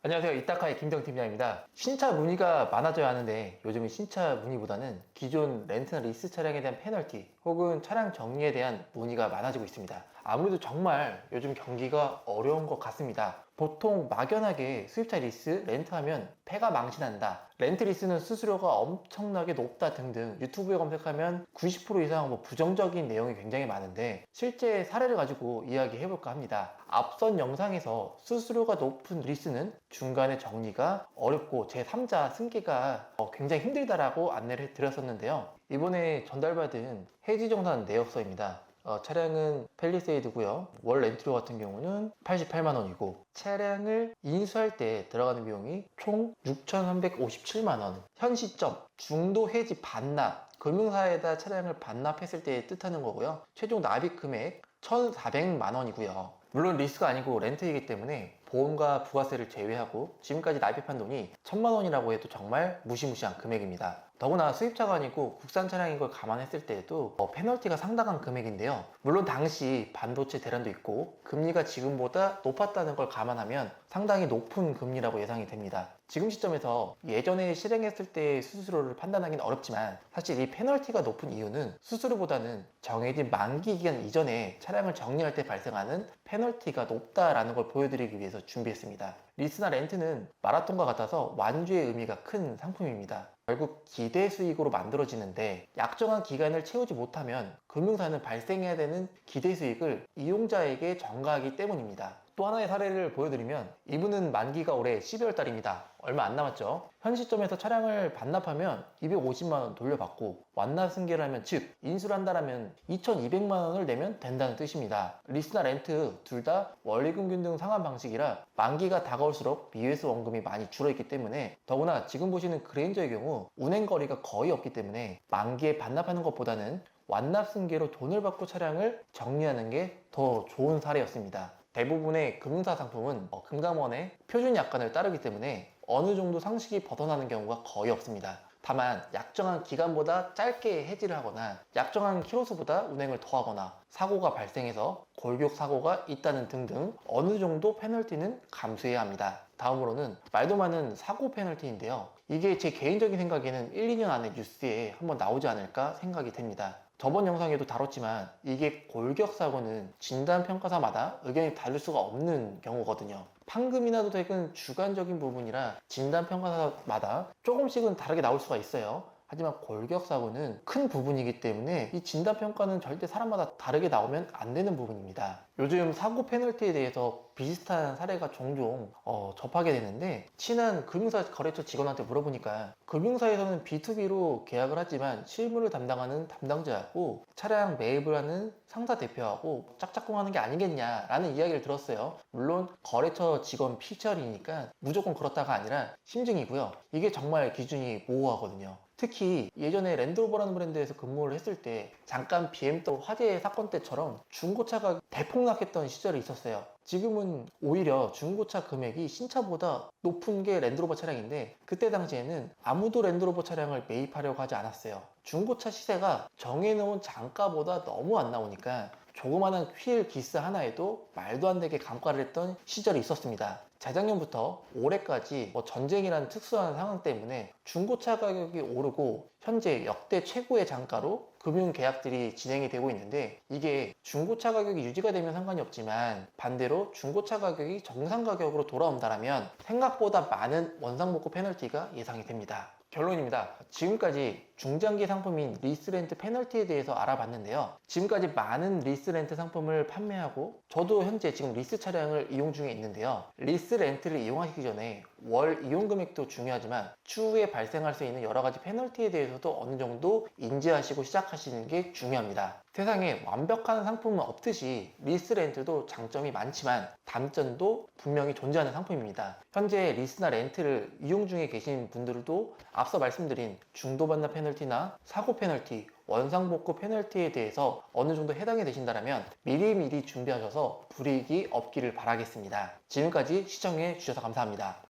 안녕하세요. 이타카의 김정팀장입니다. 신차 문의가 많아져야 하는데 요즘은 신차 문의보다는 기존 렌트나 리스 차량에 대한 페널티 혹은 차량 정리에 대한 문의가 많아지고 있습니다. 아무래도 정말 요즘 경기가 어려운 것 같습니다. 보통 막연하게 수입차 리스, 렌트하면 폐가 망신한다, 렌트 리스는 수수료가 엄청나게 높다 등등 유튜브에 검색하면 90% 이상 부정적인 내용이 굉장히 많은데 실제 사례를 가지고 이야기해볼까 합니다. 앞선 영상에서 수수료가 높은 리스는 중간에 정리가 어렵고 제3자 승계가 굉장히 힘들다라고 안내를 해드렸었는데요. 이번에 전달받은 해지정산 내역서입니다. 차량은 팰리세이드고요. 월 렌트료 같은 경우는 88만원이고 차량을 인수할 때 들어가는 비용이 총 6,357만원. 현 시점 중도 해지 반납, 금융사에다 차량을 반납했을 때 뜻하는 거고요. 최종 납입 금액 1,400만원이고요. 물론 리스가 아니고 렌트이기 때문에 보험과 부가세를 제외하고 지금까지 납입한 돈이 1,000만원이라고 해도 정말 무시무시한 금액입니다. 더구나 수입차가 아니고 국산 차량인 걸 감안했을 때에도 페널티가 상당한 금액인데요. 물론 당시 반도체 대란도 있고 금리가 지금보다 높았다는 걸 감안하면 상당히 높은 금리라고 예상이 됩니다. 지금 시점에서 예전에 실행했을 때의 수수료를 판단하기는 어렵지만 사실 이 페널티가 높은 이유는 수수료보다는 정해진 만기 기간 이전에 차량을 정리할 때 발생하는 페널티가 높다라는 걸 보여드리기 위해서 준비했습니다. 리스나 렌트는 마라톤과 같아서 완주의 의미가 큰 상품입니다. 결국 기대 수익으로 만들어지는데 약정한 기간을 채우지 못하면 금융사는 발생해야 되는 기대 수익을 이용자에게 전가하기 때문입니다. 또 하나의 사례를 보여드리면 이분은 만기가 올해 12월 달입니다. 얼마 안 남았죠. 현 시점에서 차량을 반납하면 250만원 돌려받고 완납 승계를 하면, 즉 인수를 한다면 2200만원을 내면 된다는 뜻입니다. 리스나 렌트 둘 다 원리금 균등 상환 방식이라 만기가 다가올수록 BS 원금이 많이 줄어있기 때문에, 더구나 지금 보시는 그레인저의 경우 운행거리가 거의 없기 때문에 만기에 반납하는 것보다는 완납 승계로 돈을 받고 차량을 정리하는 게 더 좋은 사례였습니다. 대부분의 금융사 상품은 금감원의 표준 약관을 따르기 때문에 어느 정도 상식이 벗어나는 경우가 거의 없습니다. 다만 약정한 기간보다 짧게 해지를 하거나 약정한 키로수보다 운행을 더하거나 사고가 발생해서 골격 사고가 있다는 등등 어느 정도 페널티는 감수해야 합니다. 다음으로는 말도 많은 사고 페널티인데요. 이게 제 개인적인 생각에는 1, 2년 안에 뉴스에 한번 나오지 않을까 생각이 됩니다. 저번 영상에도 다뤘지만 이게 골격사고는 진단평가사마다 의견이 다를 수가 없는 경우거든요. 판금이나도 되건 주관적인 부분이라 진단평가사마다 조금씩은 다르게 나올 수가 있어요. 하지만 골격사고는 큰 부분이기 때문에 이 진단평가는 절대 사람마다 다르게 나오면 안 되는 부분입니다. 요즘 사고 페널티에 대해서 비슷한 사례가 종종 접하게 되는데, 친한 금융사 거래처 직원한테 물어보니까 금융사에서는 B2B로 계약을 하지만 실무를 담당하는 담당자하고 차량 매입을 하는 상사 대표하고 짝짝꿍하는 게 아니겠냐라는 이야기를 들었어요. 물론 거래처 직원 필처리니까 무조건 그렇다가 아니라 심증이고요. 이게 정말 기준이 모호하거든요. 특히 예전에 랜드로버라는 브랜드에서 근무를 했을 때 잠깐 BMW 화재 사건 때처럼 중고차가 대폭락했던 시절이 있었어요. 지금은 오히려 중고차 금액이 신차보다 높은 게 랜드로버 차량인데, 그때 당시에는 아무도 랜드로버 차량을 매입하려고 하지 않았어요. 중고차 시세가 정해놓은 장가보다 너무 안 나오니까 조그마한 휠 기스 하나에도 말도 안 되게 감가를 했던 시절이 있었습니다. 재작년부터 올해까지 전쟁이라는 특수한 상황 때문에 중고차 가격이 오르고 현재 역대 최고의 장가로 금융 계약들이 진행이 되고 있는데, 이게 중고차 가격이 유지가 되면 상관이 없지만 반대로 중고차 가격이 정상 가격으로 돌아온다면 생각보다 많은 원상복구 페널티가 예상이 됩니다. 결론입니다. 지금까지 중장기 상품인 리스렌트 페널티에 대해서 알아봤는데요. 지금까지 많은 리스렌트 상품을 판매하고 저도 현재 지금 리스 차량을 이용 중에 있는데요. 리스렌트를 이용하시기 전에 월 이용 금액도 중요하지만 추후에 발생할 수 있는 여러 가지 페널티에 대해서도 어느 정도 인지하시고 시작하시는 게 중요합니다. 세상에 완벽한 상품은 없듯이 리스렌트도 장점이 많지만 단점도 분명히 존재하는 상품입니다. 현재 리스나 렌트를 이용 중에 계신 분들도 앞서 말씀드린 중도 반납 페널티나 사고 페널티, 원상복구 페널티에 대해서 어느 정도 해당이 되신다면 미리미리 준비하셔서 불이익이 없기를 바라겠습니다. 지금까지 시청해 주셔서 감사합니다.